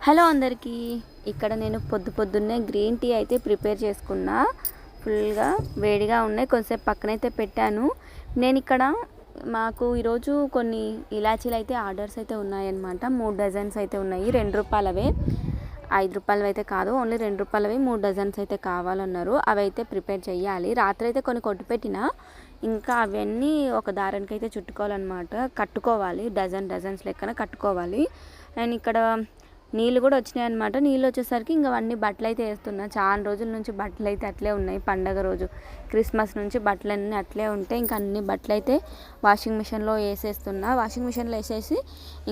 Hello అందరికీ. ఇక్కడ నేను పొద్దున్నే గ్రీన్ టీ అయితే ప్రిపేర్ చేసుకున్నా. ఫుల్గా వేడిగా ఉన్నాయి, కొంచెంసేపు పక్కనైతే పెట్టాను. నేను ఇక్కడ మాకు ఈరోజు కొన్ని ఇలాచీలు అయితే ఆర్డర్స్ అయితే ఉన్నాయన్నమాట. 3 డజన్స్ అయితే ఉన్నాయి. రూ. 2 రూ. 5 అయితే కాదు, ఓన్లీ రూ. 2 3 డజన్స్ అయితే కావాలన్నారు. అవి అయితే ప్రిపేర్ చేయాలి. రాత్రి అయితే కొన్ని కొట్టిపెట్టిన, ఇంకా అవన్నీ ఒక దారానికి అయితే చుట్టుకోవాలన్నమాట. కట్టుకోవాలి, డజన్స్ లెక్కన కట్టుకోవాలి. అండ్ ఇక్కడ నీళ్ళు కూడా వచ్చినాయి అనమాట. నీళ్ళు వచ్చేసరికి ఇంకా అన్ని బట్టలు అయితే వేస్తున్నా. చాలా రోజుల నుంచి బట్టలు అయితే అట్లే ఉన్నాయి. పండగ రోజు క్రిస్మస్ నుంచి బట్టలు అన్నీ అట్లే ఉంటాయి. ఇంకా అన్ని బట్టలు అయితే వాషింగ్ మిషన్లో వేసేస్తున్నా. వాషింగ్ మిషన్లో వేసేసి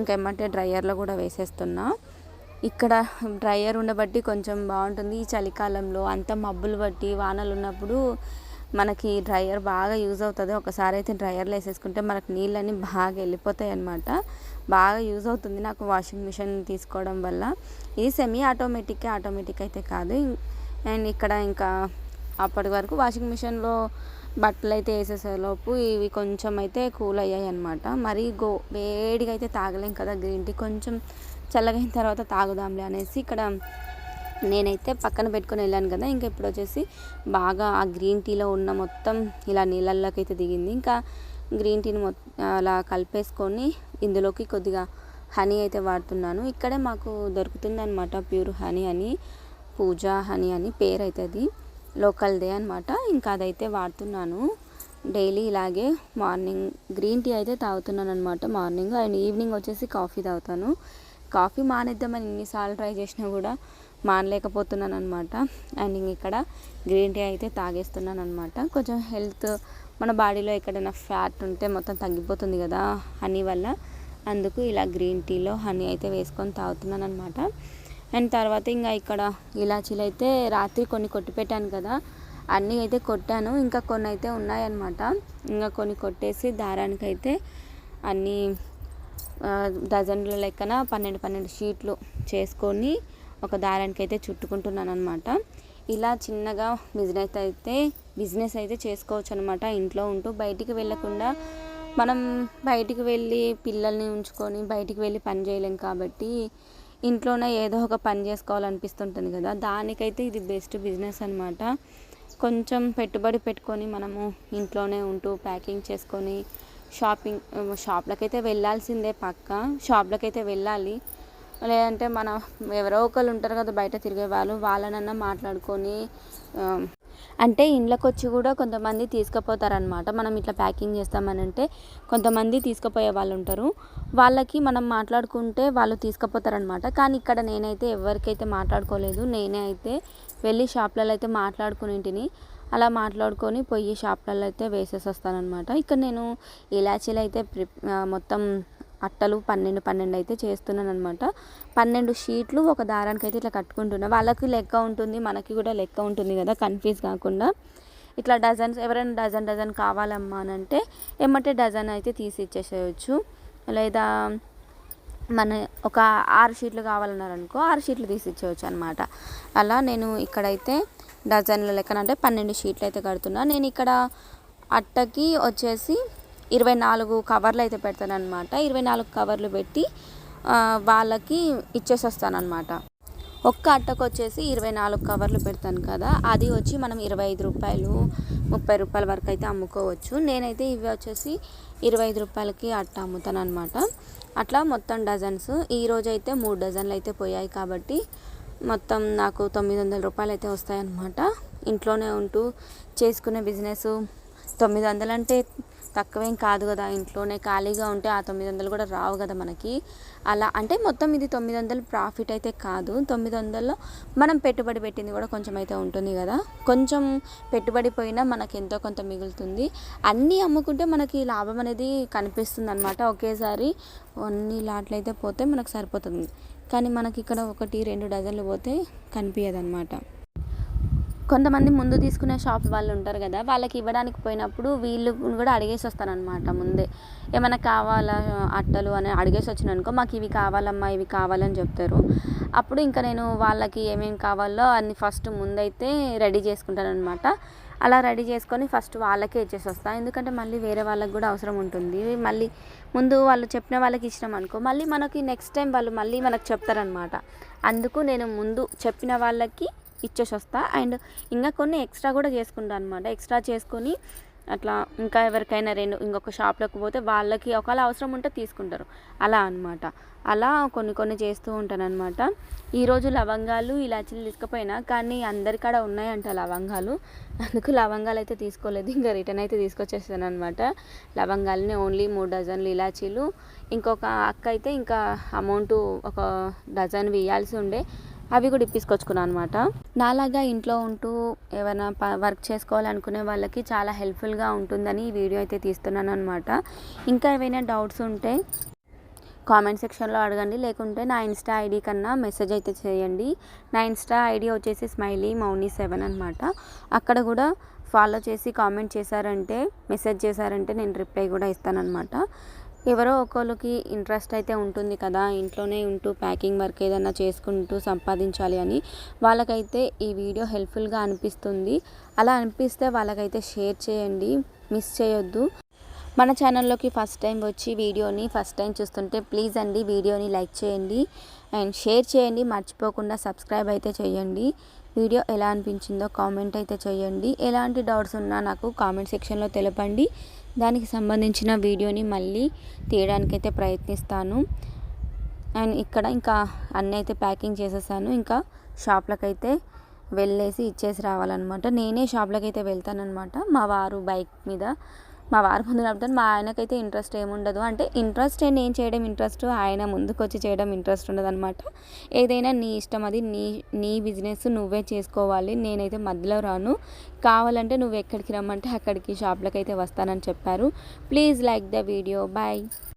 ఇంకా ఏమంటే డ్రయర్లో కూడా వేసేస్తున్నా. ఇక్కడ డ్రయర్ ఉండబట్టి కొంచెం బాగుంటుంది. ఈ చలికాలంలో అంత మబ్బులు బట్టి వానలు ఉన్నప్పుడు మనకి డ్రయర్ బాగా యూజ్ అవుతుంది. ఒకసారి అయితే డ్రయర్లో వేసేసుకుంటే మనకు నీళ్ళన్నీ బాగా వెళ్ళిపోతాయి అన్నమాట. బాగా యూజ్ అవుతుంది నాకు వాషింగ్ మిషన్ తీసుకోవడం వల్ల. ఇది సెమీ ఆటోమేటిక్ అయితే కాదు. అండ్ ఇక్కడ ఇంకా అప్పటి వరకు వాషింగ్ మిషన్లో బట్టలు అయితే వేసేసేలోపు ఇవి కొంచెం అయితే కూల్ అయ్యాయి అన్నమాట. మరీ వేడిగా అయితే తాగలేం కదా గ్రీన్ టీ, కొంచెం చల్లగైన తర్వాత తాగుదాంలే అనేసి ఇక్కడ నేనైతే పక్కన పెట్టుకొని వెళ్ళాను కదా. ఇంకా ఇప్పుడు వచ్చేసి బాగా ఆ గ్రీన్ టీలో ఉన్న మొత్తం ఇలా నీళ్ళల్లోకి అయితే దిగింది. ఇంకా గ్రీన్ టీని అలా కలిపేసుకొని ఇందులోకి కొద్దిగా హనీ అయితే వాడుతున్నాను. ఇక్కడే మాకు దొరుకుతుంది అనమాట, ప్యూర్ హనీ అని, పూజా హనీ అని పేరు అవుతుంది, లోకల్దే అనమాట. ఇంకా అదైతే వాడుతున్నాను డైలీ. ఇలాగే మార్నింగ్ గ్రీన్ టీ అయితే తాగుతున్నాను అనమాట మార్నింగ్. అండ్ ఈవినింగ్ వచ్చేసి కాఫీ తాగుతాను. కాఫీ మానేద్దామని ఎన్నిసార్లు ట్రై చేసినా కూడా మానలేకపోతున్నాను అనమాట. అండ్ ఇక్కడ గ్రీన్ టీ అయితే తాగేస్తున్నాను అనమాట. కొంచెం హెల్త్, మన బాడీలో ఎక్కడైనా ఫ్యాట్ ఉంటే మొత్తం తగ్గిపోతుంది కదా హనీ వల్ల. అందుకు ఇలా గ్రీన్ టీలో హనీ అయితే వేసుకొని తాగుతున్నాను అనమాట. అండ్ తర్వాత ఇంకా ఇక్కడ ఇలాచీలు అయితే రాత్రి కొన్ని కొట్టి పెట్టాను కదా, అన్నీ అయితే కొట్టాను. ఇంకా కొన్ని అయితే ఉన్నాయన్నమాట. ఇంకా కొన్ని కొట్టేసి దారానికి అయితే అన్నీ డజన్ల లెక్కన 12 షీట్లు చేసుకొని ఒక దారానికి అయితే చుట్టుకుంటున్నాను అనమాట. ఇలా చిన్నగా బిజినెస్ అయితే చేసుకోవచ్చు అనమాట. ఇంట్లో ఉంటూ బయటికి వెళ్ళకుండా, మనం బయటికి వెళ్ళి పిల్లల్ని ఉంచుకొని బయటికి వెళ్ళి పని చేయలేం కాబట్టి ఇంట్లోనే ఏదో ఒక పని చేసుకోవాలనిపిస్తుంటుంది కదా, దానికైతే ఇది బెస్ట్ బిజినెస్ అనమాట. కొంచెం పెట్టుబడి పెట్టుకొని మనము ఇంట్లోనే ఉంటూ ప్యాకింగ్ చేసుకొని షాప్లకైతే వెళ్ళాల్సిందే, షాప్లకైతే వెళ్ళాలి. లేదంటే మన ఎవరో ఒకరు ఉంటారు కదా బయట తిరిగే వాళ్ళనన్నా మాట్లాడుకొని, అంటే ఇంట్లోకి వచ్చి కూడా కొంతమంది తీసుకుపోతారనమాట. మనం ఇట్లా ప్యాకింగ్ చేస్తామనంటే కొంతమంది తీసుకుపోయే వాళ్ళు ఉంటారు. వాళ్ళకి మనం మాట్లాడుకుంటే వాళ్ళు తీసుకుపోతారనమాట. కానీ ఇక్కడ నేనైతే ఎవరికైతే మాట్లాడుకోలేదు. నేనే అయితే వెళ్ళి షాప్లలో అయితే మాట్లాడుకునేంటిని. అలా మాట్లాడుకొని పోయి షాప్లలో అయితే వేసేసి వస్తానమాట. ఇక్కడ నేను ఇలాచీలు అయితే మొత్తం అట్టలు 12 అయితే చేస్తున్నాను అనమాట. 12 షీట్లు ఒక దారానికి అయితే ఇట్లా కట్టుకుంటున్నా. వాళ్ళకి లెక్క ఉంటుంది, మనకి కూడా లెక్క ఉంటుంది కదా, కన్ఫ్యూజ్ కాకుండా. ఇట్లా డజన్స్, ఎవరైనా డజన్ కావాలమ్మా అని అంటే ఏమంటే డజన్ అయితే తీసి ఇచ్చేసేయచ్చు. లేదా మన ఒక 6 షీట్లు కావాలన్నారనుకో 6 షీట్లు తీసి ఇచ్చేయచ్చు అనమాట. అలా నేను ఇక్కడైతే డజన్ల లెక్కన అంటే 12 షీట్లు అయితే కడుతున్నా. నేను ఇక్కడ అట్టకి వచ్చేసి 24 కవర్లు అయితే పెడతాను అనమాట. 24 కవర్లు పెట్టి వాళ్ళకి ఇచ్చేసి వస్తాను అనమాట. ఒక్క అట్టకు వచ్చేసి 24 కవర్లు పెడతాను కదా, అది వచ్చి మనం రూ. 25 వరకు అయితే అమ్ముకోవచ్చు. నేనైతే ఇవి వచ్చేసి రూ. 25కి అట్ట అమ్ముతాను అనమాట. అట్లా మొత్తం డజన్స్. ఈరోజు అయితే 3 డజన్లు అయితే పోయాయి కాబట్టి మొత్తం నాకు రూ. 900 అయితే వస్తాయన్నమాట. ఇంట్లోనే ఉంటూ చేసుకునే బిజినెస్ 900 అంటే తక్కువేం కాదు కదా. ఇంట్లోనే ఖాళీగా ఉంటే ఆ 900 కూడా రావు కదా మనకి. అలా అంటే మొత్తం ఇది 900 ప్రాఫిట్ అయితే కాదు. 900లో మనం పెట్టుబడి పెట్టింది కూడా కొంచెం అయితే ఉంటుంది కదా. కొంచెం పెట్టుబడి పోయినా మనకి ఎంతో కొంత మిగులుతుంది. అన్నీ అమ్ముకుంటే మనకి లాభం అనేది కనిపిస్తుంది అనమాట. ఒకేసారి అన్ని లాట్లు అయితే పోతే మనకు సరిపోతుంది. కానీ మనకి ఇక్కడ 1-2 డజన్లు పోతే కనిపించదు అనమాట. కొంతమంది ముందు తీసుకునే షాప్ వాళ్ళు ఉంటారు కదా, వాళ్ళకి ఇవ్వడానికి పోయినప్పుడు వీళ్ళు కూడా అడిగేసి వస్తానన్నమాట. ముందే ఏమైనా కావాలా అట్టలు అని అడిగేసి వచ్చినానుకో, మాకు ఇవి కావాలమ్మా, ఇవి కావాలని చెప్తారు. అప్పుడు ఇంకా నేను వాళ్ళకి ఏమేమి కావాలో అన్ని ఫస్ట్ ముందైతే రెడీ చేసుకుంటాను అనమాట. అలా రెడీ చేసుకొని ఫస్ట్ వాళ్ళకే ఇచ్చేసి వస్తాను. ఎందుకంటే మళ్ళీ వేరే వాళ్ళకి కూడా అవసరం ఉంటుంది. మళ్ళీ ముందు వాళ్ళు చెప్పిన వాళ్ళకి ఇచ్చినాం అనుకో మళ్ళీ మనకి నెక్స్ట్ టైం వాళ్ళు మళ్ళీ మనకు చెప్తారనమాట. అందుకు నేను ముందు చెప్పిన వాళ్ళకి ఇచ్చేసి వస్తా. అండ్ ఇంకా కొన్ని ఎక్స్ట్రా కూడా చేసుకుంటాను అనమాట. ఎక్స్ట్రా చేసుకొని అట్లా ఇంకా ఎవరికైనా ఇంకొక షాప్లోకి పోతే వాళ్ళకి ఒకవేళ అవసరం ఉంటే తీసుకుంటారు అలా అనమాట. అలా కొన్ని చేస్తూ ఉంటాను అనమాట. ఈరోజు లవంగాలు ఇలాచీలు తీసుకుపోయినా కానీ అందరికాడ ఉన్నాయంట లవంగాలు. అందుకు లవంగాలు అయితే తీసుకోలేదు, ఇంకా రిటర్న్ అయితే తీసుకొచ్చేసాను అనమాట. లవంగాలని ఓన్లీ 3 డజన్లు ఇలాచీలు, ఇంకొక అక్క అయితే ఇంకా అమౌంట్ ఒక డజన్ ఇవ్వాల్సి ఉండే, అవి కూడా ఇప్పించుకొచ్చుకున్నాను అనమాట. నాలాగా ఇంట్లో ఉంటూ ఏమైనా వర్క్ చేసుకోవాలనుకునే వాళ్ళకి చాలా హెల్ప్ఫుల్గా ఉంటుందని ఈ వీడియో అయితే తీస్తున్నాను అనమాట. ఇంకా ఏవైనా డౌట్స్ ఉంటే కామెంట్ సెక్షన్లో అడగండి, లేకుంటే నా ఇన్స్టా ఐడి కన్నా మెసేజ్ అయితే చేయండి. నా ఇన్స్టా ఐడి వచ్చేసి smileymouni7 అనమాట. అక్కడ కూడా ఫాలో చేసి కామెంట్ చేశారంటే, మెసేజ్ చేశారంటే నేను రిప్లై కూడా ఇస్తానన్నమాట. ఎవరో ఒకళ్ళకి ఇంట్రెస్ట్ అయితే ఉంటుంది కదా, ఇంట్లోనే ఉంటూ ప్యాకింగ్ వర్క్ ఏదైనా చేసుకుంటూ సంపాదించాలి అని, వాళ్ళకైతే ఈ వీడియో హెల్ప్ఫుల్గా అనిపిస్తుంది. అలా అనిపిస్తే వాళ్ళకైతే షేర్ చేయండి, మిస్ చేయొద్దు. మన ఛానల్లోకి ఫస్ట్ టైం వచ్చి వీడియోని ఫస్ట్ టైం చూస్తుంటే ప్లీజ్ అండి వీడియోని లైక్ చేయండి అండ్ షేర్ చేయండి. మర్చిపోకుండా సబ్స్క్రైబ్ అయితే చేయండి. వీడియో ఎలా అనిపించిందో కామెంట్ అయితే చేయండి. ఎలాంటి డౌట్స్ ఉన్నా నాకు కామెంట్ సెక్షన్లో తెలపండి. దానికి సంబంధించిన వీడియోని మళ్ళీ తీయడానికైతే ప్రయత్నిస్తాను. అండ్ ఇక్కడ ఇంకా అన్నీ అయితే ప్యాకింగ్ చేసేసాను. ఇంకా షాప్లకైతే వెళ్ళేసి ఇచ్చేసి రావాలన్నమాట. నేనే షాప్లకి అయితే వెళ్తానన్నమాట. మా వారు బైక్ మీద, మా వారు ముందు నడుపుతాను. మా ఆయనకైతే ఇంట్రెస్ట్ ఏముండదు, అంటే ఇంట్రెస్ట్ నేను చేయడం ఇంట్రెస్ట్, ఆయన ముందుకు వచ్చి చేయడం ఇంట్రెస్ట్ ఉండదు అనమాట. ఏదైనా నీ ఇష్టం, అది నీ బిజినెస్ నువ్వే చేసుకోవాలి, నేనైతే మధ్యలో రాను, కావాలంటే నువ్వు ఎక్కడికి రమ్మంటే అక్కడికి షాప్లకి అయితే వస్తానని చెప్పారు. Please like the video. Bye.